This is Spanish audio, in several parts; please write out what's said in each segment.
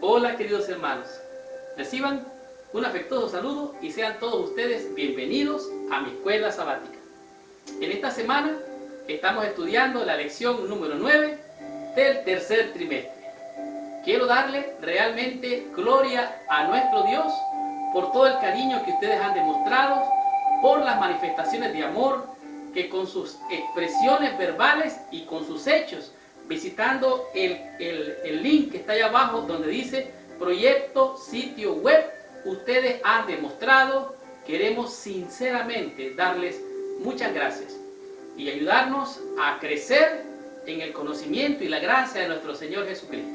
Hola queridos hermanos, reciban un afectuoso saludo y sean todos ustedes bienvenidos a mi escuela sabática. En esta semana estamos estudiando la lección número 9 del tercer trimestre. Quiero darle realmente gloria a nuestro Dios por todo el cariño que ustedes han demostrado, por las manifestaciones de amor que con sus expresiones verbales y con sus hechos, visitando el link que está ahí abajo donde dice proyecto sitio web, ustedes han demostrado. Queremos sinceramente darles muchas gracias y ayudarnos a crecer en el conocimiento y la gracia de nuestro Señor Jesucristo.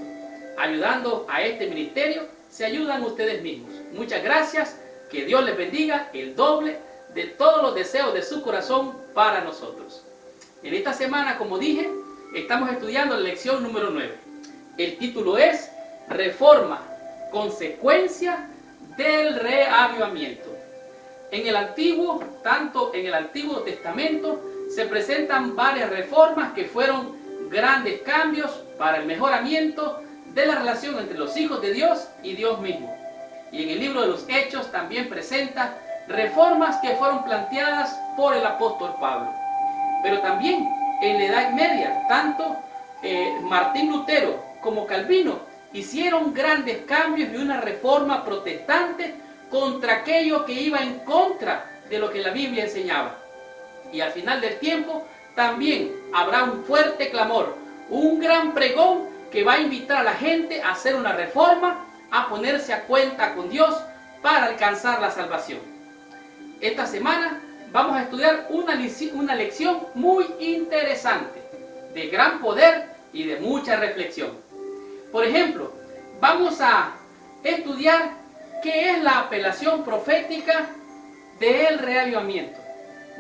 Ayudando a este ministerio se ayudan ustedes mismos. Muchas gracias, que Dios les bendiga el doble de todos los deseos de su corazón para nosotros. En esta semana, como dije, estamos estudiando la lección número 9. El título es Reforma, consecuencia del reavivamiento. Tanto en el Antiguo Testamento, se presentan varias reformas que fueron grandes cambios para el mejoramiento de la relación entre los hijos de Dios y Dios mismo. Y en el libro de los Hechos también presenta reformas que fueron planteadas por el apóstol Pablo. Pero también en la Edad Media, tanto Martín Lutero como Calvino hicieron grandes cambios y una reforma protestante contra aquello que iba en contra de lo que la Biblia enseñaba. Y al final del tiempo también habrá un fuerte clamor, un gran pregón que va a invitar a la gente a hacer una reforma, a ponerse a cuenta con Dios para alcanzar la salvación. Esta semana vamos a estudiar una lección muy interesante, de gran poder y de mucha reflexión. Por ejemplo, vamos a estudiar qué es la apelación profética del reavivamiento.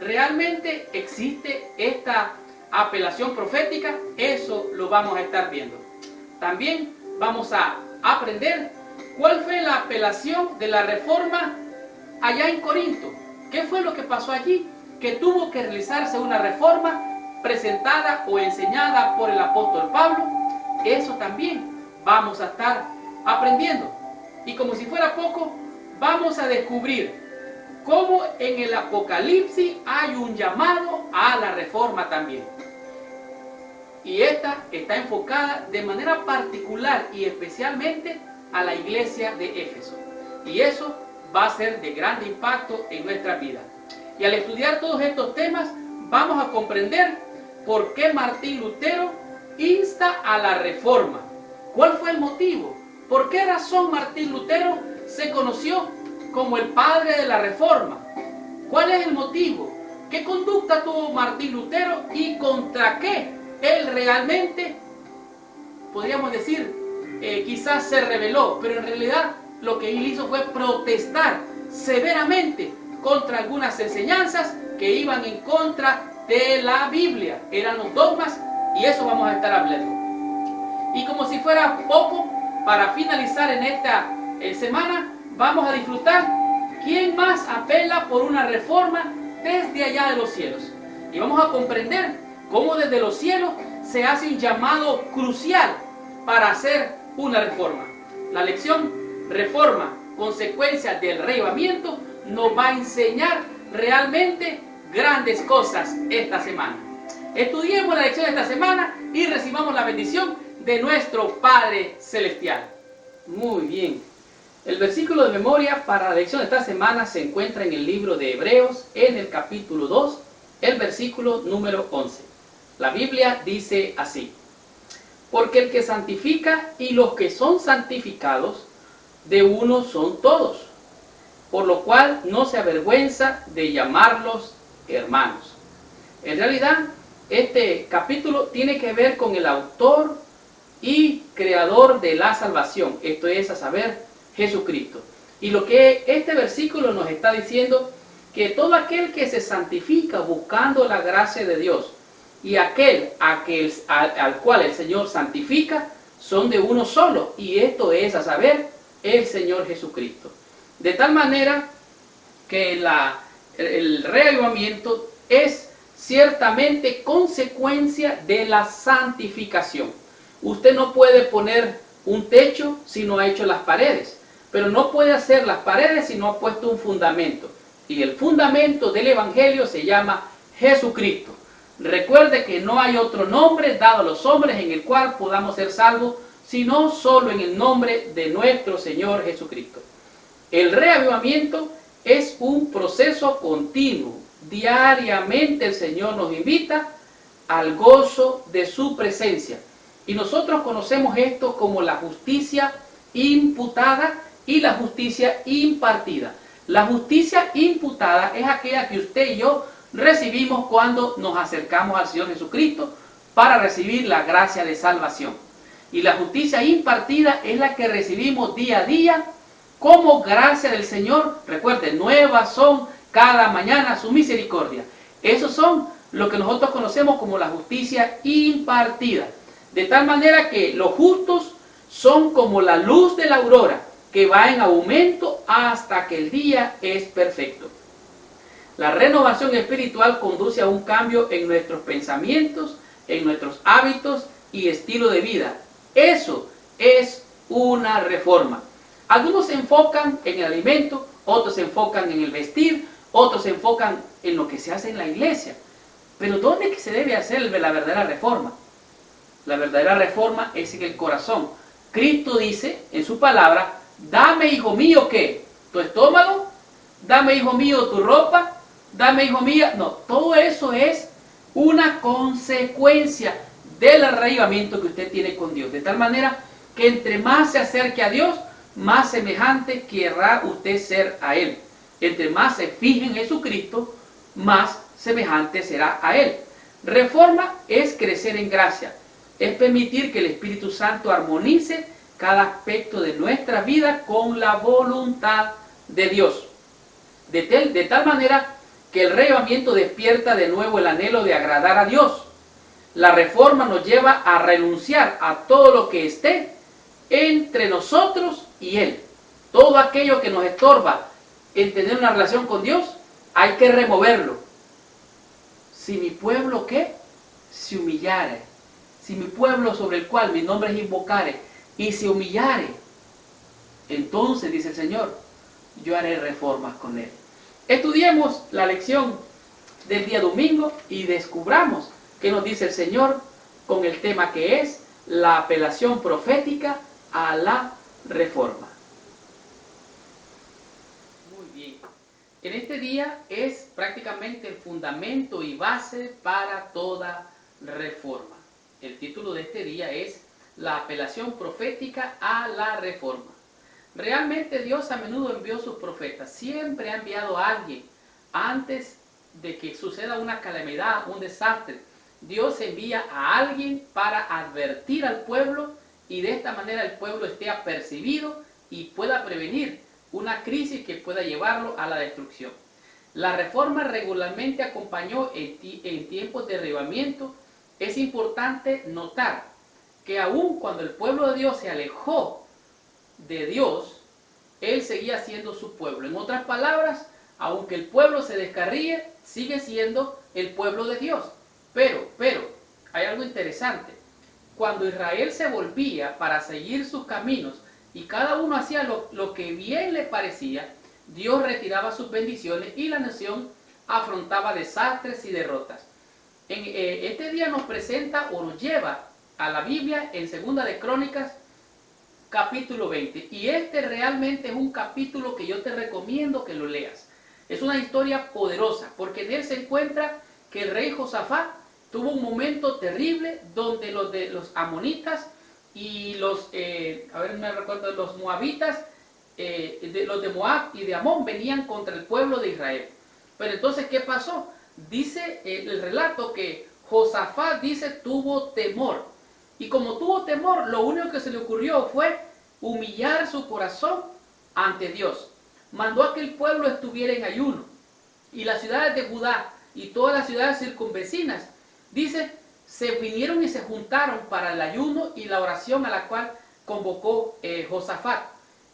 ¿Realmente existe esta apelación profética? Eso lo vamos a estar viendo. También vamos a aprender cuál fue la apelación de la reforma allá en Corinto. ¿Qué fue lo que pasó allí? Que tuvo que realizarse una reforma presentada o enseñada por el apóstol Pablo. Eso también vamos a estar aprendiendo. Y como si fuera poco, vamos a descubrir cómo en el Apocalipsis hay un llamado a la reforma también. Y esta está enfocada de manera particular y especialmente a la iglesia de Éfeso. Y eso va a ser de grande impacto en nuestra vida. Y al estudiar todos estos temas, vamos a comprender por qué Martín Lutero insta a la reforma. ¿Cuál fue el motivo? ¿Por qué razón Martín Lutero se conoció como el padre de la reforma? ¿Cuál es el motivo? ¿Qué conducta tuvo Martín Lutero y contra qué él realmente, podríamos decir, quizás se rebeló, pero en realidad lo que él hizo fue protestar severamente contra algunas enseñanzas que iban en contra de la Biblia? Eran los dogmas y eso vamos a estar hablando. Y como si fuera poco, para finalizar en esta semana, vamos a disfrutar quién más apela por una reforma desde allá de los cielos. Y vamos a comprender cómo desde los cielos se hace un llamado crucial para hacer una reforma. La lección Reforma, consecuencia del reavivamiento, nos va a enseñar realmente grandes cosas esta semana. Estudiemos la lección de esta semana y recibamos la bendición de nuestro Padre Celestial. Muy bien. El versículo de memoria para la lección de esta semana se encuentra en el libro de Hebreos, en el capítulo 2, el versículo número 11. La Biblia dice así: porque el que santifica y los que son santificados, de uno son todos, por lo cual no se avergüenza de llamarlos hermanos. En realidad, este capítulo tiene que ver con el autor y creador de la salvación, esto es, a saber, Jesucristo. Y lo que este versículo nos está diciendo, que todo aquel que se santifica buscando la gracia de Dios y aquel al cual el Señor santifica, son de uno solo, y esto es, a saber, el Señor Jesucristo. De tal manera que el reavivamiento es ciertamente consecuencia de la santificación. Usted no puede poner un techo si no ha hecho las paredes, pero no puede hacer las paredes si no ha puesto un fundamento. Y el fundamento del Evangelio se llama Jesucristo. Recuerde que no hay otro nombre dado a los hombres en el cual podamos ser salvos, sino solo en el nombre de nuestro Señor Jesucristo. El reavivamiento es un proceso continuo. Diariamente el Señor nos invita al gozo de su presencia. Y nosotros conocemos esto como la justicia imputada y la justicia impartida. La justicia imputada es aquella que usted y yo recibimos cuando nos acercamos al Señor Jesucristo para recibir la gracia de salvación. Y la justicia impartida es la que recibimos día a día como gracia del Señor. Recuerden, nuevas son cada mañana su misericordia. Esos son lo que nosotros conocemos como la justicia impartida. De tal manera que los justos son como la luz de la aurora, que va en aumento hasta que el día es perfecto. La renovación espiritual conduce a un cambio en nuestros pensamientos, en nuestros hábitos y estilo de vida. Eso es una reforma. Algunos se enfocan en el alimento, otros se enfocan en el vestir, otros se enfocan en lo que se hace en la iglesia. Pero ¿dónde es que se debe hacer la verdadera reforma? La verdadera reforma es en el corazón. Cristo dice en su palabra: dame, hijo mío, ¿qué? ¿Tu estómago? Dame, hijo mío, tu ropa. Dame, hijo mío. No, todo eso es una consecuencia del arraigamiento que usted tiene con Dios. De tal manera que entre más se acerque a Dios, más semejante querrá usted ser a Él. Entre más se fije en Jesucristo, más semejante será a Él. Reforma es crecer en gracia. Es permitir que el Espíritu Santo armonice cada aspecto de nuestra vida con la voluntad de Dios. De tal manera que el reavivamiento despierta de nuevo el anhelo de agradar a Dios. La reforma nos lleva a renunciar a todo lo que esté entre nosotros y Él. Todo aquello que nos estorba en tener una relación con Dios, hay que removerlo. Si mi pueblo, ¿qué? Se humillare. Si mi pueblo sobre el cual mi nombre es invocare y se humillare, entonces, dice el Señor, yo haré reformas con él. Estudiemos la lección del día domingo y descubramos qué nos dice el Señor con el tema que es la apelación profética a la reforma. Muy bien. En este día es prácticamente el fundamento y base para toda reforma. El título de este día es la apelación profética a la reforma. Realmente Dios a menudo envió sus profetas. Siempre ha enviado a alguien antes de que suceda una calamidad, un desastre. Dios envía a alguien para advertir al pueblo y de esta manera el pueblo esté apercibido y pueda prevenir una crisis que pueda llevarlo a la destrucción. La reforma regularmente acompañó en tiempos de avivamiento. Es importante notar que aun cuando el pueblo de Dios se alejó de Dios, Él seguía siendo su pueblo. En otras palabras, aunque el pueblo se descarríe, sigue siendo el pueblo de Dios. Pero, hay algo interesante. Cuando Israel se volvía para seguir sus caminos y cada uno hacía lo que bien le parecía, Dios retiraba sus bendiciones y la nación afrontaba desastres y derrotas. Este día nos presenta o nos lleva a la Biblia en Segunda de Crónicas, capítulo 20. Y este realmente es un capítulo que yo te recomiendo que lo leas. Es una historia poderosa, porque en él se encuentra que el rey Josafat tuvo un momento terrible donde los amonitas y los moabitas, los de Moab y de Amón venían contra el pueblo de Israel. Pero entonces, ¿qué pasó? Dice el relato que Josafat, tuvo temor. Y como tuvo temor, lo único que se le ocurrió fue humillar su corazón ante Dios. Mandó a que el pueblo estuviera en ayuno. Y las ciudades de Judá y todas las ciudades circunvecinas, se vinieron y se juntaron para el ayuno y la oración a la cual convocó Josafat.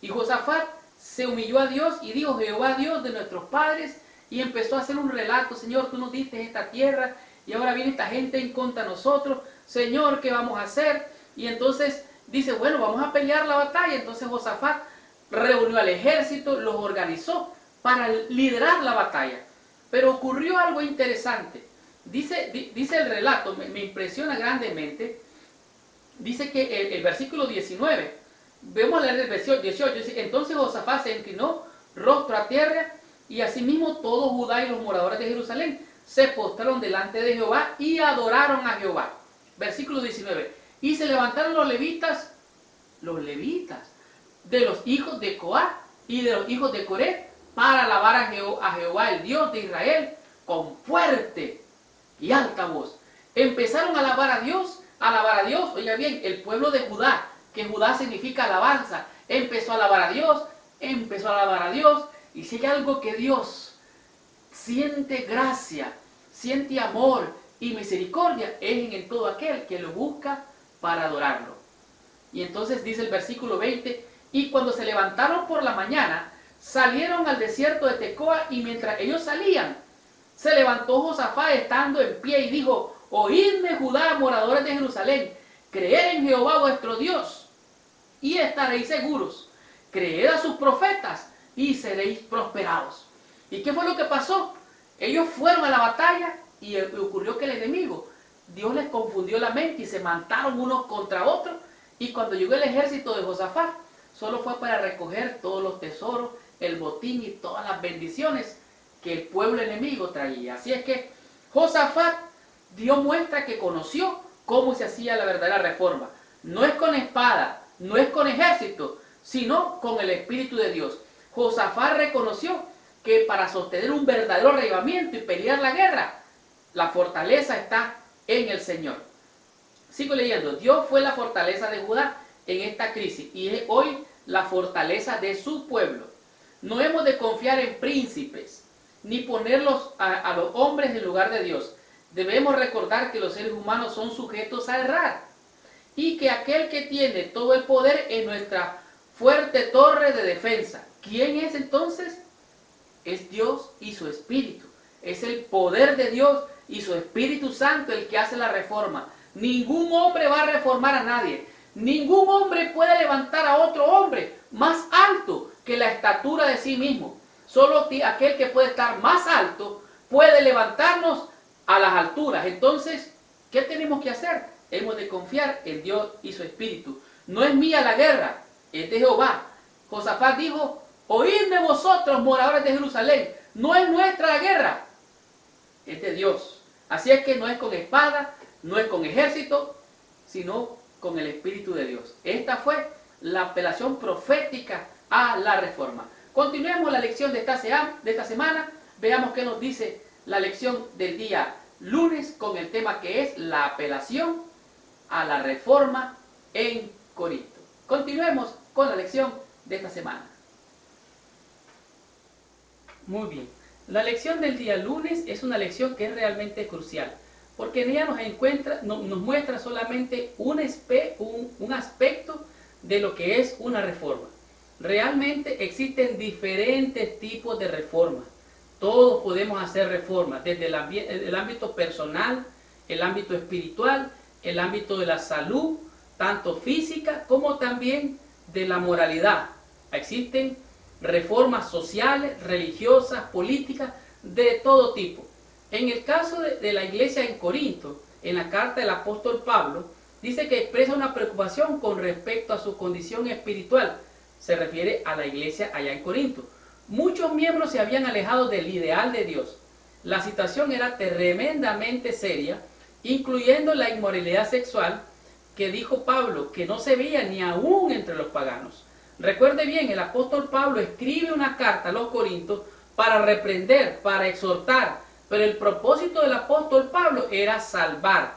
Y Josafat se humilló a Dios y dijo: Jehová Dios de nuestros padres, y empezó a hacer un relato: Señor, tú nos diste esta tierra y ahora viene esta gente en contra de nosotros. Señor, ¿qué vamos a hacer? Y entonces dice, bueno, vamos a pelear la batalla. Entonces Josafat reunió al ejército, los organizó para liderar la batalla. Pero ocurrió algo interesante. Dice el relato, me impresiona grandemente. Dice que el versículo 19, vemos leer el versículo 18, dice, entonces Josafat se inclinó rostro a tierra, y asimismo todo Judá y los moradores de Jerusalén se postraron delante de Jehová y adoraron a Jehová. Versículo 19, y se levantaron los levitas de los hijos de Coat y de los hijos de Coré para alabar a Jehová, el Dios de Israel, con fuerte y alta voz. Empezaron a alabar a Dios, oiga bien, el pueblo de Judá, que Judá significa alabanza, empezó a alabar a Dios, y si hay algo que Dios siente gracia, siente amor y misericordia, es en todo aquel que lo busca para adorarlo. Y entonces dice el versículo 20, y cuando se levantaron por la mañana, salieron al desierto de Tecoa, y mientras ellos salían, se levantó Josafat estando en pie y dijo, oídme Judá, moradores de Jerusalén, creed en Jehová vuestro Dios y estaréis seguros, creed a sus profetas y seréis prosperados. ¿Y qué fue lo que pasó? Ellos fueron a la batalla y ocurrió que el enemigo, Dios les confundió la mente y se mataron unos contra otros, y cuando llegó el ejército de Josafat, solo fue para recoger todos los tesoros, el botín y todas las bendiciones que el pueblo enemigo traía. Así es que Josafat dio muestra que conoció cómo se hacía la verdadera reforma. No es con espada, no es con ejército, sino con el Espíritu de Dios. Josafat reconoció que para sostener un verdadero avivamiento y pelear la guerra, la fortaleza está en el Señor. Sigo leyendo. Dios fue la fortaleza de Judá en esta crisis y es hoy la fortaleza de su pueblo. No hemos de confiar en príncipes ni ponerlos a los hombres en lugar de Dios. Debemos recordar que los seres humanos son sujetos a errar y que aquel que tiene todo el poder es nuestra fuerte torre de defensa. ¿Quién es entonces? Es Dios y su Espíritu. Es el poder de Dios y su Espíritu Santo el que hace la reforma. Ningún hombre va a reformar a nadie. Ningún hombre puede levantar a otro hombre más alto que la estatura de sí mismo. Solo aquel que puede estar más alto puede levantarnos a las alturas. Entonces, ¿qué tenemos que hacer? Hemos de confiar en Dios y su Espíritu. No es mía la guerra, es de Jehová. Josafat dijo, oídme vosotros, moradores de Jerusalén, no es nuestra la guerra, es de Dios. Así es que no es con espada, no es con ejército, sino con el Espíritu de Dios. Esta fue la apelación profética a la reforma. Continuemos la lección de esta semana. Veamos qué nos dice la lección del día lunes con el tema que es la apelación a la reforma en Corinto. Continuemos con la lección de esta semana. Muy bien. La lección del día lunes es una lección que es realmente crucial, porque en ella nos muestra solamente un aspecto de lo que es una reforma. Realmente existen diferentes tipos de reformas. Todos podemos hacer reformas, desde el ámbito personal, el ámbito espiritual, el ámbito de la salud, tanto física como también de la moralidad. Existen reformas sociales, religiosas, políticas, de todo tipo. En el caso de la iglesia en Corinto, en la carta del apóstol Pablo, dice que expresa una preocupación con respecto a su condición espiritual. Se refiere a la iglesia allá en Corinto. Muchos miembros se habían alejado del ideal de Dios. La situación era tremendamente seria, incluyendo la inmoralidad sexual, que dijo Pablo que no se veía ni aún entre los paganos. Recuerde bien, el apóstol Pablo escribe una carta a los Corintios para reprender, para exhortar, pero el propósito del apóstol Pablo era salvar.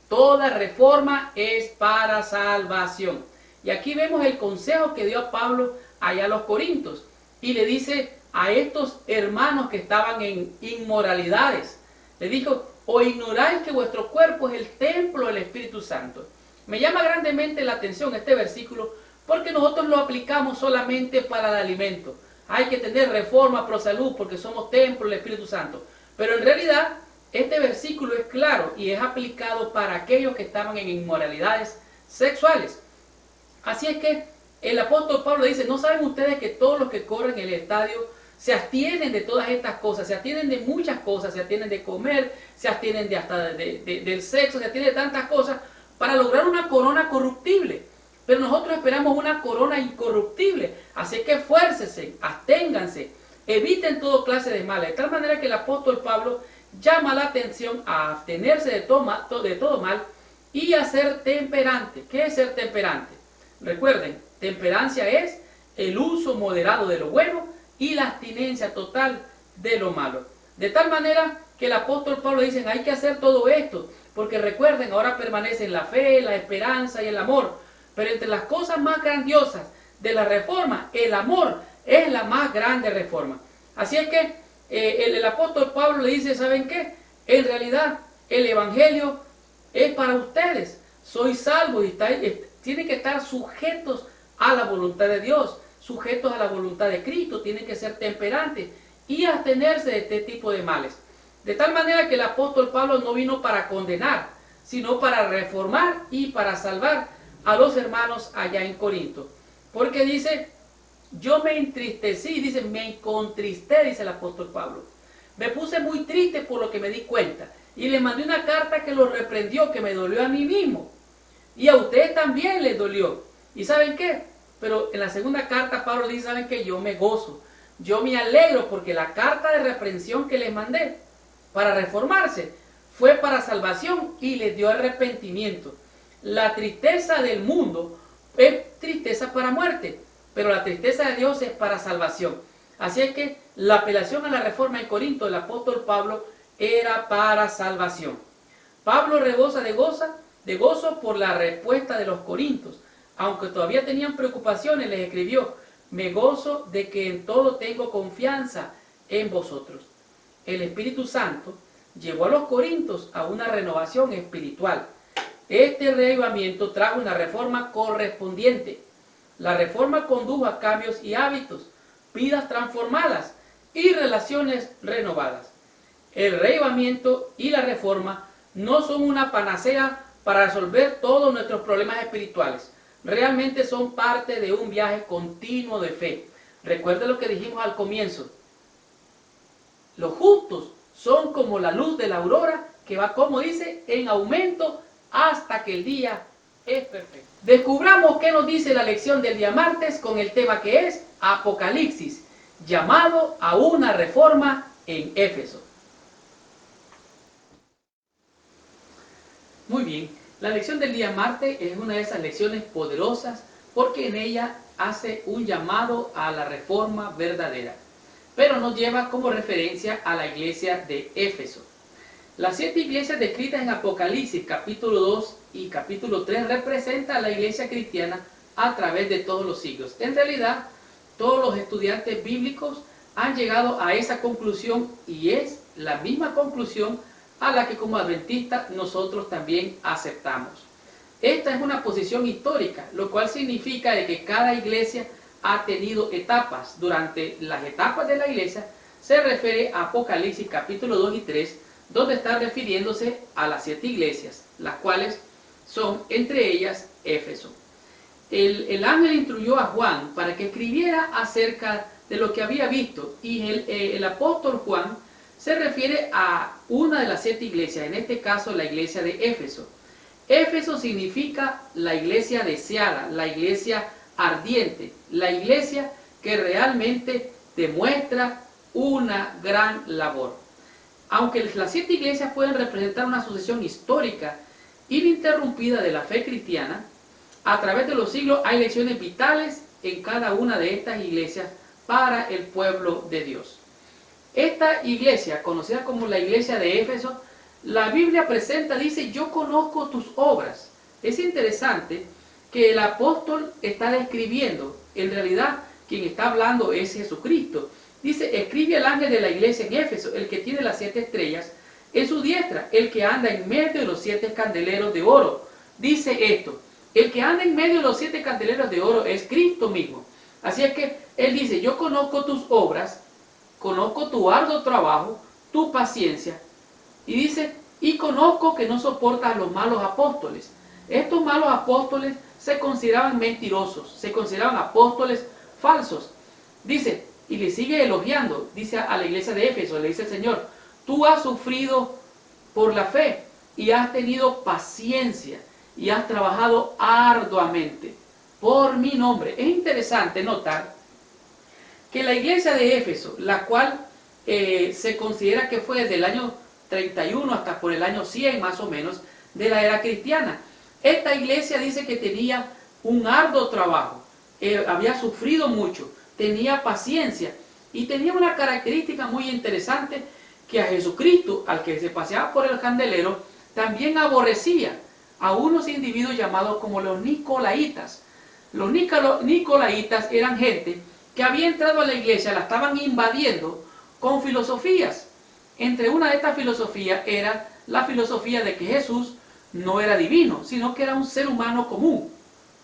Toda reforma es para salvación. Y aquí vemos el consejo que dio a Pablo allá a los Corintios. Y le dice a estos hermanos que estaban en inmoralidades, le dijo, o ignoráis que vuestro cuerpo es el templo del Espíritu Santo. Me llama grandemente la atención este versículo porque nosotros lo aplicamos solamente para el alimento. Hay que tener reforma pro salud porque somos templo del Espíritu Santo. Pero en realidad este versículo es claro y es aplicado para aquellos que estaban en inmoralidades sexuales. Así es que el apóstol Pablo dice, ¿no saben ustedes que todos los que corren en el estadio se abstienen de todas estas cosas, se abstienen de muchas cosas, se abstienen de comer, se abstienen de hasta del sexo, se abstienen de tantas cosas para lograr una corona corruptible? Pero nosotros esperamos una corona incorruptible. Así que esfuércense, absténganse, eviten toda clase de mal. De tal manera que el apóstol Pablo llama la atención a abstenerse de todo mal y a ser temperante. ¿Qué es ser temperante? Recuerden, temperancia es el uso moderado de lo bueno y la abstinencia total de lo malo. De tal manera que el apóstol Pablo dice, hay que hacer todo esto, porque recuerden, ahora permanecen la fe, la esperanza y el amor. Pero entre las cosas más grandiosas de la reforma, el amor es la más grande reforma. Así es que el apóstol Pablo le dice, ¿saben qué? En realidad el evangelio es para ustedes. Sois salvos y tienen que estar sujetos a la voluntad de Dios, sujetos a la voluntad de Cristo, tienen que ser temperantes y abstenerse de este tipo de males. De tal manera que el apóstol Pablo no vino para condenar, sino para reformar y para salvar a los hermanos allá en Corinto. Porque dice, yo me entristecí, dice, me contristé, dice el apóstol Pablo. Me puse muy triste por lo que me di cuenta. Y le mandé una carta que lo reprendió, que me dolió a mí mismo. Y a ustedes también les dolió. ¿Y saben qué? Pero en la segunda carta Pablo dice, ¿saben qué? Yo me gozo. Yo me alegro porque la carta de reprensión que les mandé para reformarse fue para salvación y les dio arrepentimiento. La tristeza del mundo es tristeza para muerte, pero la tristeza de Dios es para salvación. Así es que la apelación a la reforma en Corinto del apóstol Pablo era para salvación. Pablo rebosa de gozo por la respuesta de los corintios. Aunque todavía tenían preocupaciones, les escribió, me gozo de que en todo tengo confianza en vosotros. El Espíritu Santo llevó a los corintios a una renovación espiritual. Este reavivamiento trajo una reforma correspondiente. La reforma condujo a cambios y hábitos, vidas transformadas y relaciones renovadas. El reavivamiento y la reforma no son una panacea para resolver todos nuestros problemas espirituales. Realmente son parte de un viaje continuo de fe. Recuerden lo que dijimos al comienzo. Los justos son como la luz de la aurora que va, como dice, en aumento hasta que el día es perfecto. Descubramos qué nos dice la lección del día martes con el tema que es Apocalipsis, llamado a una reforma en Éfeso. Muy bien, la lección del día martes es una de esas lecciones poderosas porque en ella hace un llamado a la reforma verdadera, pero nos lleva como referencia a la iglesia de Éfeso. Las 7 iglesias descritas en Apocalipsis capítulo 2 y capítulo 3 representan a la iglesia cristiana a través de todos los siglos. En realidad, todos los estudiantes bíblicos han llegado a esa conclusión y es la misma conclusión a la que como adventistas nosotros también aceptamos. Esta es una posición histórica, lo cual significa de que cada iglesia ha tenido etapas. Durante las etapas de la iglesia se refiere a Apocalipsis capítulo 2 y 3, donde está refiriéndose a las 7 iglesias, las cuales son entre ellas Éfeso. El ángel instruyó a Juan para que escribiera acerca de lo que había visto y el apóstol Juan se refiere a una de las 7 iglesias, en este caso la iglesia de Éfeso. Éfeso significa la iglesia deseada, la iglesia ardiente, la iglesia que realmente demuestra una gran labor. Aunque las 7 iglesias pueden representar una sucesión histórica ininterrumpida de la fe cristiana, a través de los siglos hay lecciones vitales en cada una de estas iglesias para el pueblo de Dios. Esta iglesia, conocida como la iglesia de Éfeso, la Biblia presenta, dice, yo conozco tus obras. Es interesante que el apóstol está describiendo, en realidad quien está hablando es Jesucristo. Dice, escribe al ángel de la iglesia en Éfeso, el que tiene las 7 estrellas en su diestra, el que anda en medio de los 7 candeleros de oro. Dice esto, el que anda en medio de los 7 candeleros de oro es Cristo mismo. Así es que él dice, yo conozco tus obras, conozco tu arduo trabajo, tu paciencia. Y dice, y conozco que no soportas a los malos apóstoles. Estos malos apóstoles se consideraban mentirosos, se consideraban apóstoles falsos. Dice, y le sigue elogiando, dice a la iglesia de Éfeso, le dice el Señor, tú has sufrido por la fe y has tenido paciencia y has trabajado arduamente por mi nombre. Es interesante notar que la iglesia de Éfeso, la cual se considera que fue desde el año 31 hasta por el año 100 más o menos de la era cristiana, esta iglesia dice que tenía un arduo trabajo, había sufrido mucho, tenía paciencia y tenía una característica muy interesante, que a Jesucristo, al que se paseaba por el candelero, también aborrecía a unos individuos llamados como los Nicolaitas. Los Nicolaitas eran gente que había entrado a la iglesia, la estaban invadiendo con filosofías. Entre una de estas filosofías era la filosofía de que Jesús no era divino, sino que era un ser humano común.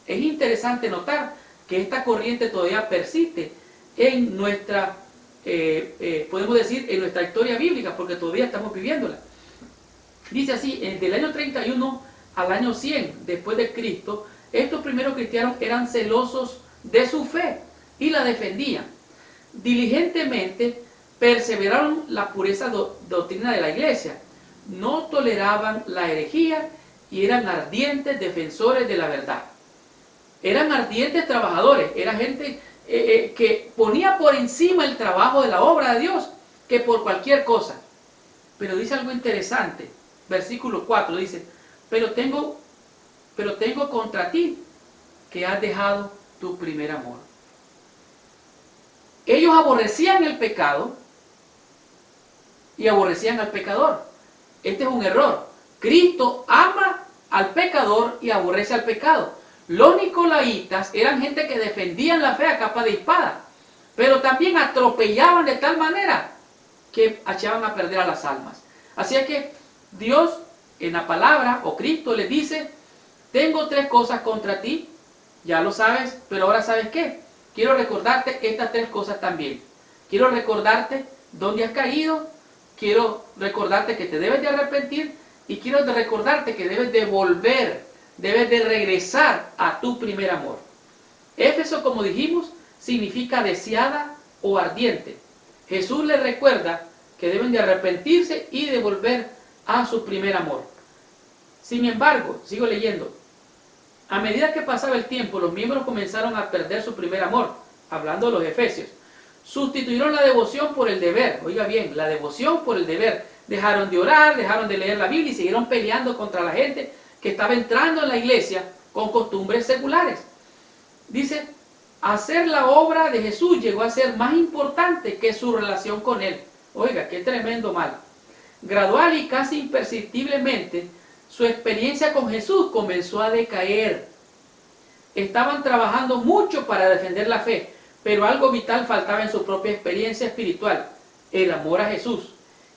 Es interesante notar que esta corriente todavía persiste en nuestra, podemos decir, en nuestra historia bíblica, porque todavía estamos viviéndola. Dice así, del año 31 al año 100 después de Cristo, estos primeros cristianos eran celosos de su fe y la defendían. Diligentemente perseveraron la pureza doctrina de la iglesia, no toleraban la herejía y eran ardientes defensores de la verdad. Eran ardientes trabajadores, era gente que ponía por encima el trabajo de la obra de Dios que por cualquier cosa. Pero dice algo interesante, versículo 4 dice, pero tengo contra ti que has dejado tu primer amor. Ellos aborrecían el pecado y aborrecían al pecador. Este es un error. Cristo ama al pecador y aborrece al pecado. Los nicolaitas eran gente que defendían la fe a capa de espada, pero también atropellaban de tal manera que echaban a perder a las almas. Así es que Dios en la palabra, o Cristo les dice, tengo 3 cosas contra ti, ya lo sabes, pero ahora ¿sabes qué? Quiero recordarte estas 3 cosas también. Quiero recordarte dónde has caído, quiero recordarte que te debes de arrepentir y quiero recordarte que debes de volver, debes de regresar a tu primer amor. Éfeso, como dijimos, significa deseada o ardiente. Jesús les recuerda que deben de arrepentirse y de volver a su primer amor. Sin embargo, sigo leyendo, a medida que pasaba el tiempo, los miembros comenzaron a perder su primer amor, hablando de los efesios. Sustituyeron la devoción por el deber, oiga bien, la devoción por el deber. Dejaron de orar, dejaron de leer la Biblia y siguieron peleando contra la gente que estaba entrando en la iglesia con costumbres seculares. Dice, hacer la obra de Jesús llegó a ser más importante que su relación con Él. Oiga, qué tremendo mal. Gradual y casi imperceptiblemente, su experiencia con Jesús comenzó a decaer. Estaban trabajando mucho para defender la fe, pero algo vital faltaba en su propia experiencia espiritual, el amor a Jesús.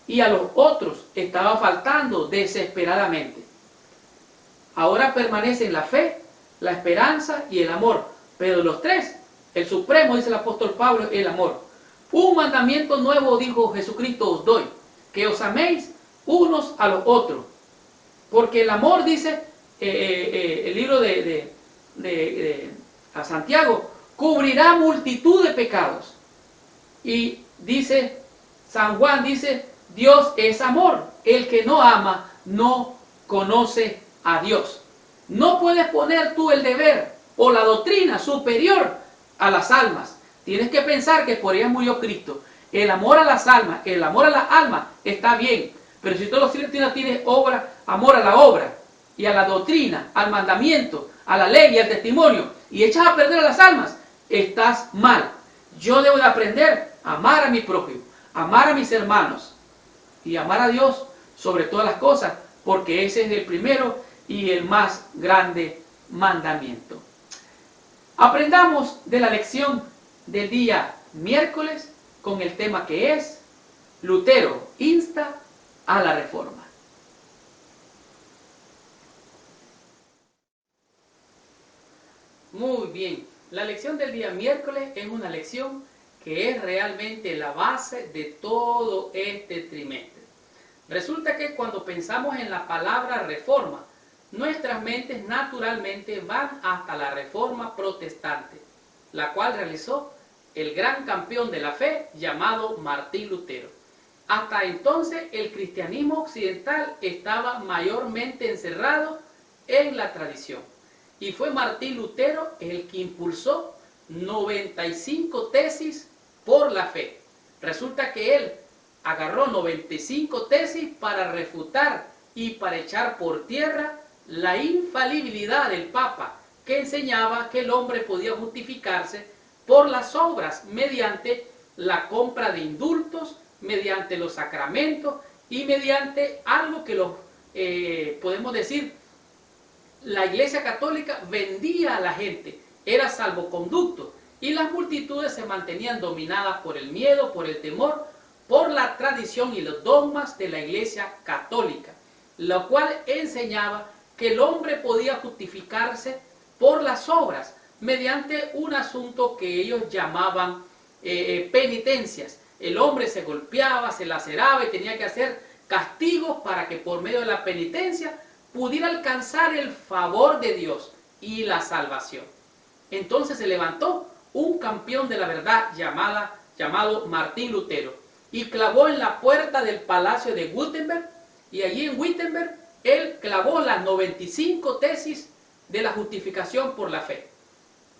Y a los otros estaba faltando desesperadamente. Ahora permanecen la fe, la esperanza y el amor, pero de los 3, el supremo, dice el apóstol Pablo, el amor. Un mandamiento nuevo, dijo Jesucristo, os doy, que os améis unos a los otros. Porque el amor, dice el libro a Santiago, cubrirá multitud de pecados. Y dice San Juan, dice, Dios es amor. El que no ama no conoce a Dios. No puedes poner tú el deber o la doctrina superior a las almas. Tienes que pensar que por ella murió Cristo. El amor a las almas, el amor a las almas está bien. Pero si tú lo tienes amor a la obra y a la doctrina, al mandamiento, a la ley y al testimonio, y echas a perder a las almas, estás mal. Yo debo de aprender a amar a mi prójimo, amar a mis hermanos y amar a Dios sobre todas las cosas, porque ese es el primero y el más grande mandamiento. Aprendamos de la lección del día miércoles con el tema que es Lutero insta a la reforma. Muy bien, la lección del día miércoles es una lección que es realmente la base de todo este trimestre. Resulta que cuando pensamos en la palabra reforma, nuestras mentes naturalmente van hasta la Reforma Protestante, la cual realizó el gran campeón de la fe llamado Martín Lutero. Hasta entonces el cristianismo occidental estaba mayormente encerrado en la tradición. Y fue Martín Lutero el que impulsó 95 tesis por la fe. Resulta que él agarró 95 tesis para refutar y para echar por tierra la infalibilidad del Papa, que enseñaba que el hombre podía justificarse por las obras mediante la compra de indultos, mediante los sacramentos y mediante algo que podemos decir, la Iglesia Católica vendía a la gente, era salvoconducto, y las multitudes se mantenían dominadas por el miedo, por el temor, por la tradición y los dogmas de la Iglesia Católica, lo cual enseñaba que el hombre podía justificarse por las obras mediante un asunto que ellos llamaban penitencias. El hombre se golpeaba, se laceraba y tenía que hacer castigos para que por medio de la penitencia pudiera alcanzar el favor de Dios y la salvación. Entonces se levantó un campeón de la verdad llamado Martín Lutero y clavó en la puerta del palacio de Wittenberg, y allí en Wittenberg él clavó las 95 tesis de la justificación por la fe.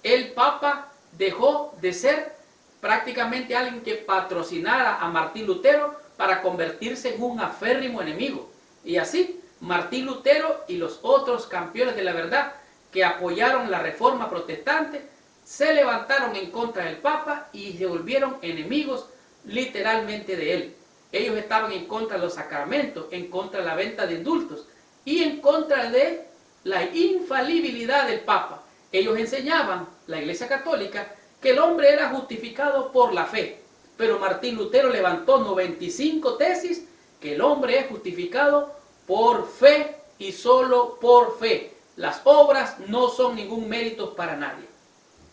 El Papa dejó de ser prácticamente alguien que patrocinara a Martín Lutero para convertirse en un aférrimo enemigo. Y así Martín Lutero y los otros campeones de la verdad que apoyaron la Reforma Protestante se levantaron en contra del Papa y se volvieron enemigos literalmente de él. Ellos estaban en contra de los sacramentos, en contra de la venta de indultos y en contra de la infalibilidad del Papa. Ellos enseñaban, la Iglesia Católica, que el hombre era justificado por la fe, pero Martín Lutero levantó 95 tesis que el hombre es justificado por fe y solo por fe. Las obras no son ningún mérito para nadie.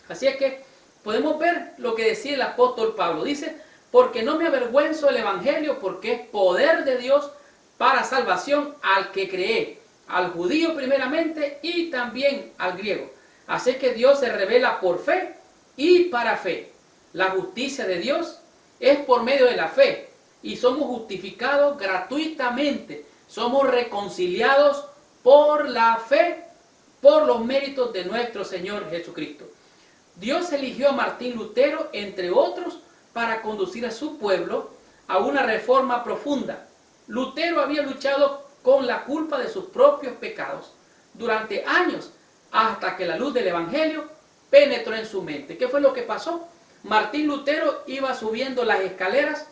Así es que podemos ver lo que decía el apóstol Pablo. Dice, porque no me avergüenzo del Evangelio, porque es poder de Dios para salvación al que cree, al judío primeramente y también al griego. Así que Dios se revela por fe y para fe. La justicia de Dios es por medio de la fe y somos justificados gratuitamente. Somos reconciliados por la fe, por los méritos de nuestro Señor Jesucristo. Dios eligió a Martín Lutero, entre otros, para conducir a su pueblo a una reforma profunda. Lutero había luchado con la culpa de sus propios pecados durante años, hasta que la luz del Evangelio penetró en su mente. ¿Qué fue lo que pasó? Martín Lutero iba subiendo las escaleras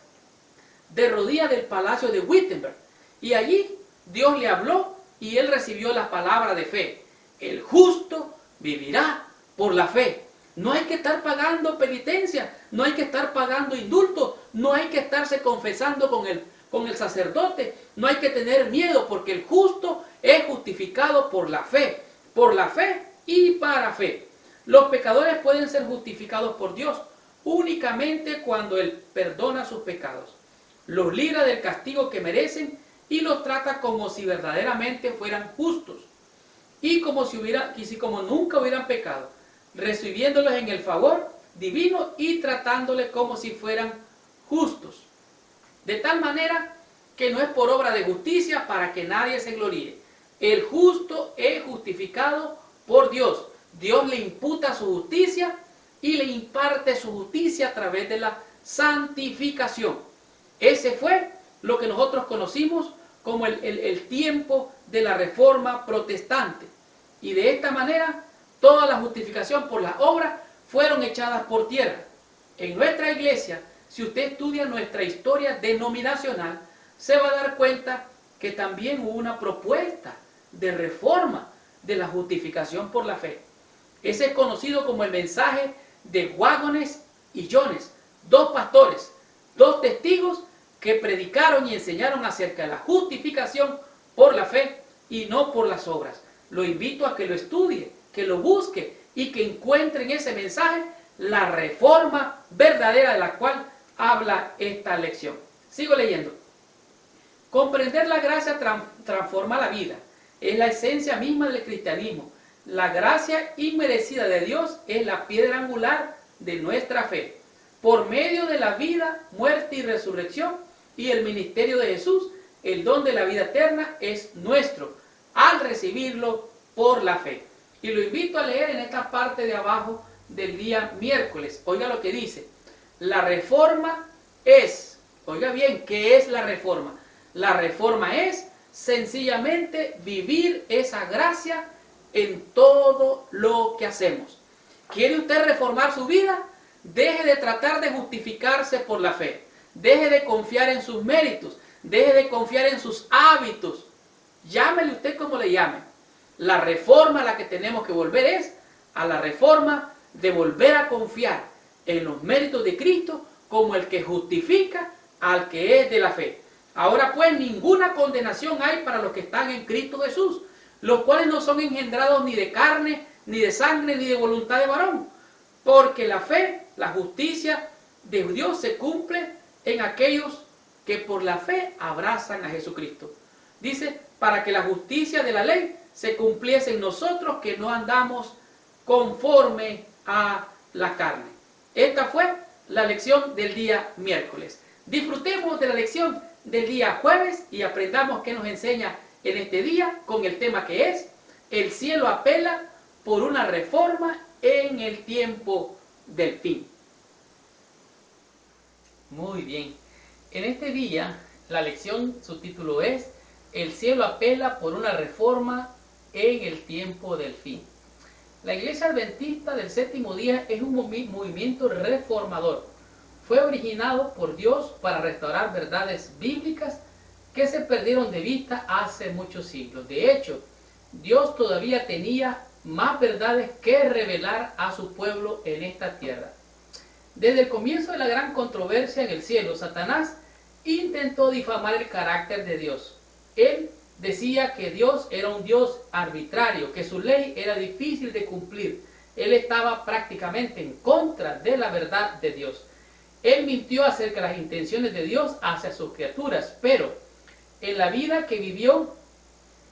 de rodillas del palacio de Wittenberg, y allí Dios le habló y él recibió la palabra de fe. El justo vivirá por la fe. No hay que estar pagando penitencia, no hay que estar pagando indulto, no hay que estarse confesando con el sacerdote, no hay que tener miedo, porque el justo es justificado por la fe y para fe. Los pecadores pueden ser justificados por Dios únicamente cuando Él perdona sus pecados, los libra del castigo que merecen y los trata como si verdaderamente fueran justos y como nunca hubieran pecado, recibiéndolos en el favor divino y tratándoles como si fueran justos. De tal manera que no es por obra de justicia para que nadie se gloríe. El justo es justificado por Dios. Dios le imputa su justicia y le imparte su justicia a través de la santificación. Ese fue lo que nosotros conocimos como el tiempo de la Reforma Protestante. Y de esta manera, toda la justificación por las obras fueron echadas por tierra. En nuestra iglesia, si usted estudia nuestra historia denominacional, se va a dar cuenta que también hubo una propuesta de reforma de la justificación por la fe. Ese es conocido como el mensaje de Waggoner y Jones, dos pastores, dos testigos que predicaron y enseñaron acerca de la justificación por la fe y no por las obras. Lo invito a que lo estudie, que lo busque y que encuentre en ese mensaje la reforma verdadera de la cual habla esta lección. Sigo leyendo. Comprender la gracia transforma la vida. Es la esencia misma del cristianismo. La gracia inmerecida de Dios es la piedra angular de nuestra fe. Por medio de la vida, muerte y resurrección y el ministerio de Jesús, el don de la vida eterna es nuestro al recibirlo por la fe. Y lo invito a leer en esta parte de abajo del día miércoles. Oiga lo que dice. La reforma es, oiga bien, ¿qué es la reforma? La reforma es sencillamente vivir esa gracia en todo lo que hacemos. ¿Quiere usted reformar su vida? Deje de tratar de justificarse por la fe. Deje de confiar en sus méritos. Deje de confiar en sus hábitos. Llámele usted como le llame. La reforma a la que tenemos que volver es a la reforma de volver a confiar en los méritos de Cristo como el que justifica al que es de la fe. Ahora pues ninguna condenación hay para los que están en Cristo Jesús, los cuales no son engendrados ni de carne, ni de sangre, ni de voluntad de varón, porque la fe, la justicia de Dios se cumple en aquellos que por la fe abrazan a Jesucristo. Dice, para que la justicia de la ley se cumpliese en nosotros que no andamos conforme a la carne. Esta fue la lección del día miércoles. Disfrutemos de la lección del día jueves y aprendamos qué nos enseña en este día con el tema que es: el cielo apela por una reforma en el tiempo del fin. Muy bien. En este día la lección, su título es: el cielo apela por una reforma en el tiempo del fin. La Iglesia Adventista del Séptimo Día es un movimiento reformador. Fue originado por Dios para restaurar verdades bíblicas que se perdieron de vista hace muchos siglos. De hecho, Dios todavía tenía más verdades que revelar a su pueblo en esta tierra. Desde el comienzo de la gran controversia en el cielo, Satanás intentó difamar el carácter de Dios. Él decía que Dios era un Dios arbitrario, que su ley era difícil de cumplir. Él estaba prácticamente en contra de la verdad de Dios. Él mintió acerca de las intenciones de Dios hacia sus criaturas, pero en la vida que vivió,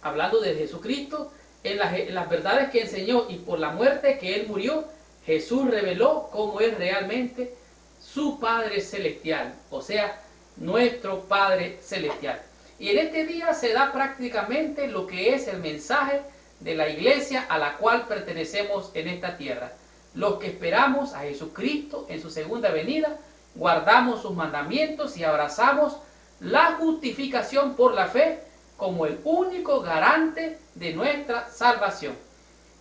hablando de Jesucristo, en las verdades que enseñó y por la muerte que Él murió, Jesús reveló cómo es realmente su Padre Celestial, o sea, nuestro Padre Celestial. Y en este día se da prácticamente lo que es el mensaje de la iglesia a la cual pertenecemos en esta tierra. Los que esperamos a Jesucristo en su segunda venida, guardamos sus mandamientos y abrazamos la justificación por la fe como el único garante de nuestra salvación.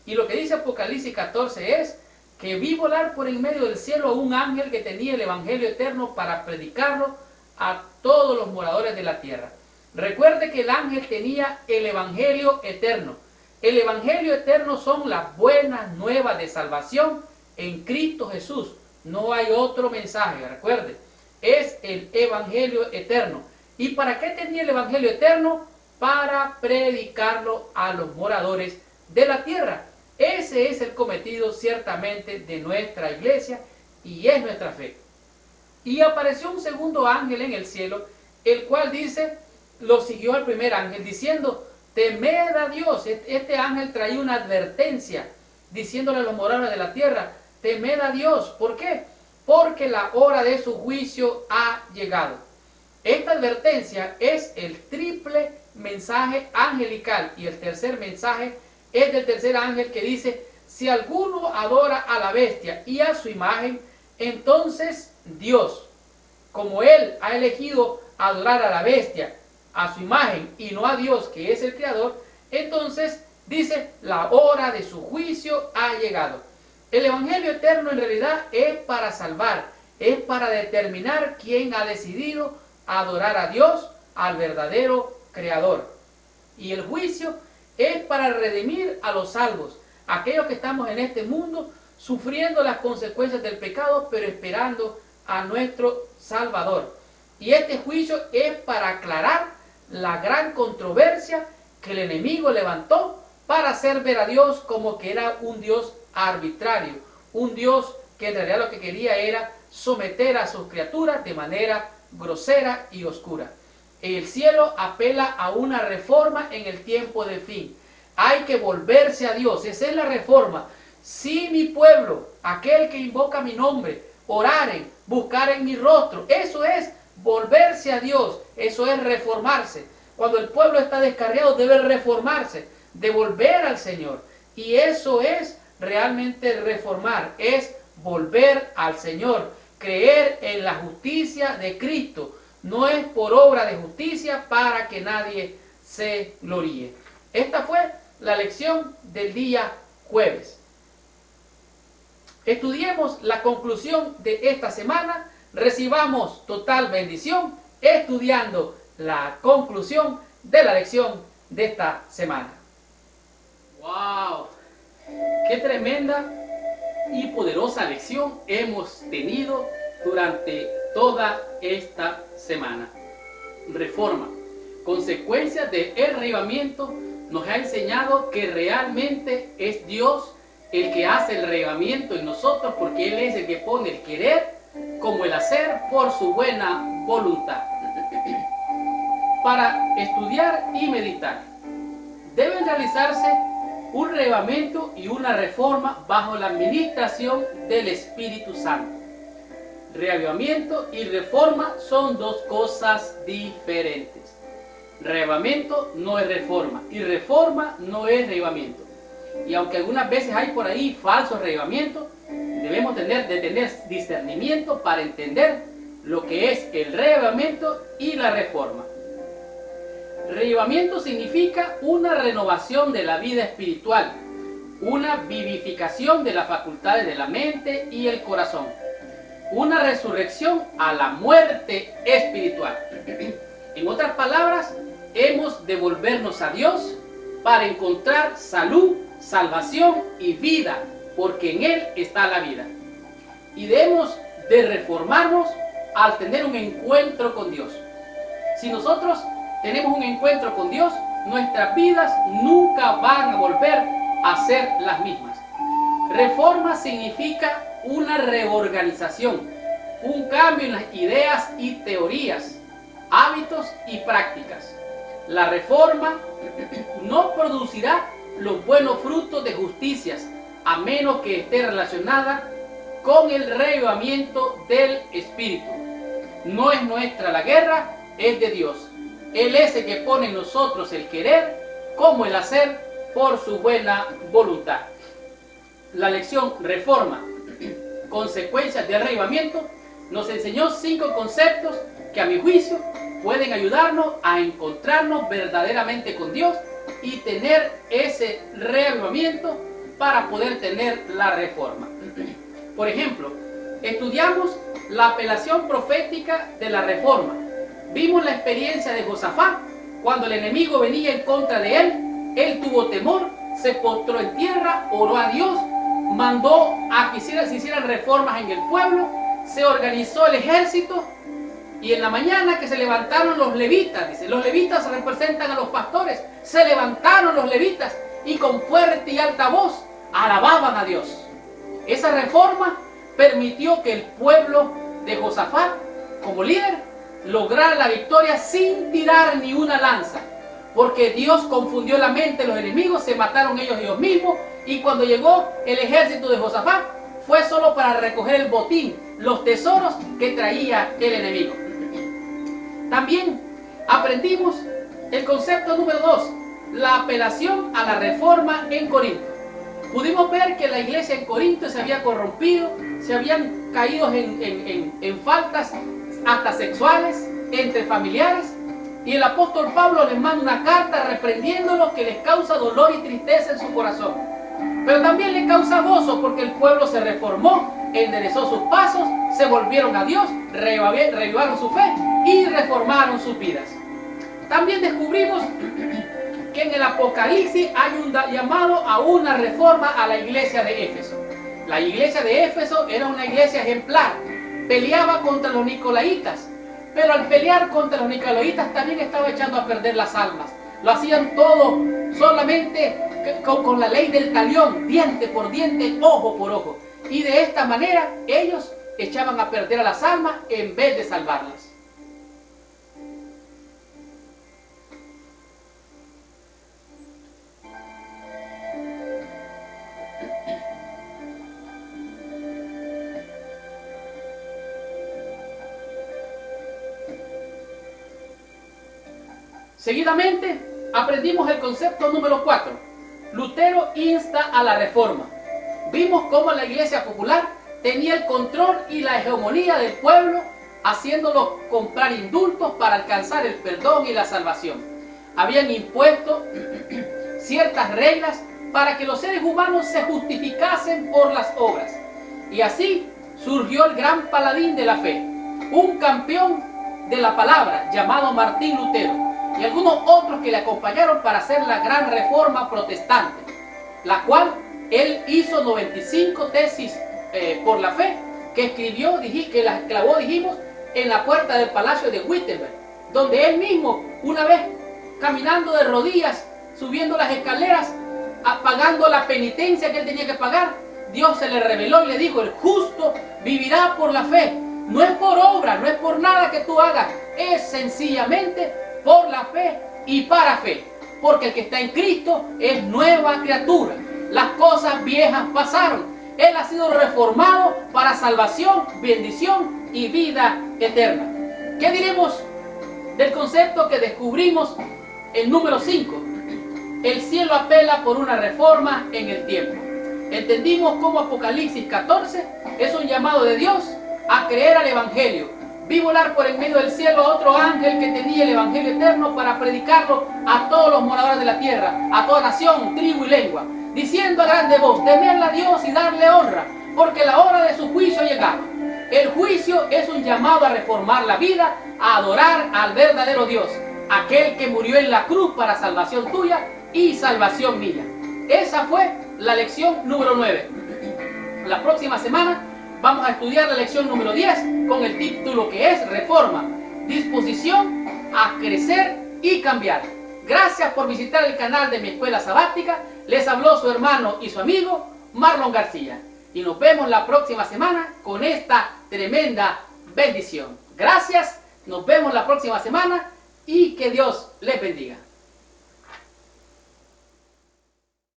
Y lo que dice Apocalipsis 14 es que vi volar por en medio del cielo a un ángel que tenía el evangelio eterno para predicarlo a todos los moradores de la tierra. Recuerde que el ángel tenía el evangelio eterno. El evangelio eterno son las buenas nuevas de salvación en Cristo Jesús. No hay otro mensaje, recuerde. Es el evangelio eterno. ¿Y para qué tenía el evangelio eterno? Para predicarlo a los moradores de la tierra. Ese es el cometido ciertamente de nuestra iglesia y es nuestra fe. Y apareció un segundo ángel en el cielo, el cual dice, lo siguió al primer ángel diciendo, temed a Dios. Este ángel traía una advertencia diciéndole a los moradores de la tierra, temed a Dios. ¿Por qué? Porque la hora de su juicio ha llegado. Esta advertencia es el triple mensaje angelical y el tercer mensaje es del tercer ángel que dice, si alguno adora a la bestia y a su imagen, entonces Dios, como él ha elegido adorar a la bestia, a su imagen y no a Dios que es el creador, entonces dice, la hora de su juicio ha llegado. El evangelio eterno en realidad es para salvar, es para determinar quién ha decidido adorar a Dios, al verdadero creador. Y el juicio es para redimir a los salvos, aquellos que estamos en este mundo sufriendo las consecuencias del pecado, pero esperando a nuestro Salvador. Y este juicio es para aclarar la gran controversia que el enemigo levantó para hacer ver a Dios como que era un Dios arbitrario, un Dios que en realidad lo que quería era someter a sus criaturas de manera grosera y oscura. El cielo apela a una reforma en el tiempo del fin. Hay que volverse a Dios. Esa es la reforma. Si mi pueblo, aquel que invoca mi nombre, oraren, buscaren mi rostro, eso es volverse a Dios. Eso es reformarse. Cuando el pueblo está descarriado debe reformarse, devolver al Señor. Y eso es realmente reformar, es volver al Señor, creer en la justicia de Cristo. No es por obra de justicia para que nadie se gloríe. Esta fue la lección del día jueves. Estudiemos la conclusión de esta semana. Recibamos total bendición estudiando la conclusión de la lección de esta semana. ¡Wow! ¡Qué tremenda y poderosa lección hemos tenido durante toda esta semana! Reforma, consecuencias del avivamiento, nos ha enseñado que realmente es Dios el que hace el avivamiento en nosotros, porque Él es el que pone el querer como el hacer por su buena voluntad. Para estudiar y meditar, deben realizarse un avivamiento y una reforma bajo la administración del Espíritu Santo. Reavivamiento y reforma son dos cosas diferentes. Reavivamiento no es reforma y reforma no es reavivamiento. Y aunque algunas veces hay por ahí falsos reavivamientos, debemos tener discernimiento para entender lo que es el reavivamiento y la reforma. Reavivamiento significa una renovación de la vida espiritual, una vivificación de las facultades de la mente y el corazón, una resurrección a la muerte espiritual. En otras palabras, hemos de volvernos a Dios para encontrar salud, salvación y vida, porque en Él está la vida. Y debemos de reformarnos al tener un encuentro con Dios. Si nosotros tenemos un encuentro con Dios, nuestras vidas nunca van a volver a ser las mismas. Reforma significa una reorganización, un cambio en las ideas y teorías, hábitos y prácticas. La reforma no producirá los buenos frutos de justicias, a menos que esté relacionada con el reavivamiento del Espíritu. No es nuestra la guerra, es de Dios. Él es el que pone en nosotros el querer como el hacer por su buena voluntad. La lección Reforma, consecuencias del reavivamiento, nos enseñó 5 conceptos que a mi juicio pueden ayudarnos a encontrarnos verdaderamente con Dios y tener ese reavivamiento para poder tener la reforma. Por ejemplo, estudiamos la apelación profética de la reforma. Vimos la experiencia de Josafat. Cuando el enemigo venía en contra de él tuvo temor, se postró en tierra, oró a Dios, mandó a que se hicieran reformas en el pueblo, se organizó el ejército, y en la mañana que se levantaron los levitas, dice, los levitas representan a los pastores, se levantaron los levitas y con fuerte y alta voz alababan a Dios. Esa reforma permitió que el pueblo de Josafat, como líder, lograra la victoria sin tirar ni una lanza, porque Dios confundió la mente de los enemigos, se mataron ellos mismos, y cuando llegó el ejército de Josafat fue solo para recoger el botín, los tesoros que traía el enemigo. También aprendimos el concepto número 2, la apelación a la reforma en Corinto. Pudimos ver que la iglesia en Corinto se había corrompido, se habían caído en faltas hasta sexuales, entre familiares, y el apóstol Pablo les manda una carta reprendiéndolos, que les causa dolor y tristeza en su corazón. Pero también les causa gozo porque el pueblo se reformó, enderezó sus pasos, se volvieron a Dios, reavivaron su fe y reformaron sus vidas. También descubrimos que en el Apocalipsis hay un llamado a una reforma a la iglesia de Éfeso. La iglesia de Éfeso era una iglesia ejemplar, peleaba contra los nicolaitas, pero al pelear contra los nicolaitas también estaba echando a perder las almas. Lo hacían todo solamente con la ley del talión, diente por diente, ojo por ojo. Y de esta manera ellos echaban a perder a las almas en vez de salvarlas. Seguidamente, aprendimos el concepto número 4. Lutero insta a la reforma. Vimos cómo la Iglesia popular tenía el control y la hegemonía del pueblo, haciéndolo comprar indultos para alcanzar el perdón y la salvación. Habían impuesto ciertas reglas para que los seres humanos se justificasen por las obras. Y así surgió el gran paladín de la fe, un campeón de la palabra llamado Martín Lutero, y algunos otros que le acompañaron para hacer la gran reforma protestante, la cual él hizo 95 tesis por la fe, que escribió, que las clavó, dijimos, en la puerta del palacio de Wittenberg, donde él mismo, una vez caminando de rodillas, subiendo las escaleras, pagando la penitencia que él tenía que pagar, Dios se le reveló y le dijo: el justo vivirá por la fe. No es por obra, no es por nada que tú hagas, es sencillamente por la fe y para fe. Porque el que está en Cristo es nueva criatura. Las cosas viejas pasaron. Él ha sido reformado para salvación, bendición y vida eterna. ¿Qué diremos del concepto que descubrimos en número 5? El cielo apela por una reforma en el tiempo. Entendimos cómo Apocalipsis 14 es un llamado de Dios a creer al Evangelio. Vi volar por en medio del cielo a otro ángel que tenía el Evangelio eterno para predicarlo a todos los moradores de la tierra, a toda nación, tribu y lengua, diciendo a grande voz: temerle a Dios y darle honra, porque la hora de su juicio ha llegado. El juicio es un llamado a reformar la vida, a adorar al verdadero Dios, aquel que murió en la cruz para salvación tuya y salvación mía. Esa fue la lección número 9. La próxima semana vamos a estudiar la lección número 10 con el título que es Reforma, disposición a crecer y cambiar. Gracias por visitar el canal de mi escuela sabática. Les habló su hermano y su amigo Marlon García. Y nos vemos la próxima semana con esta tremenda bendición. Gracias, nos vemos la próxima semana y que Dios les bendiga.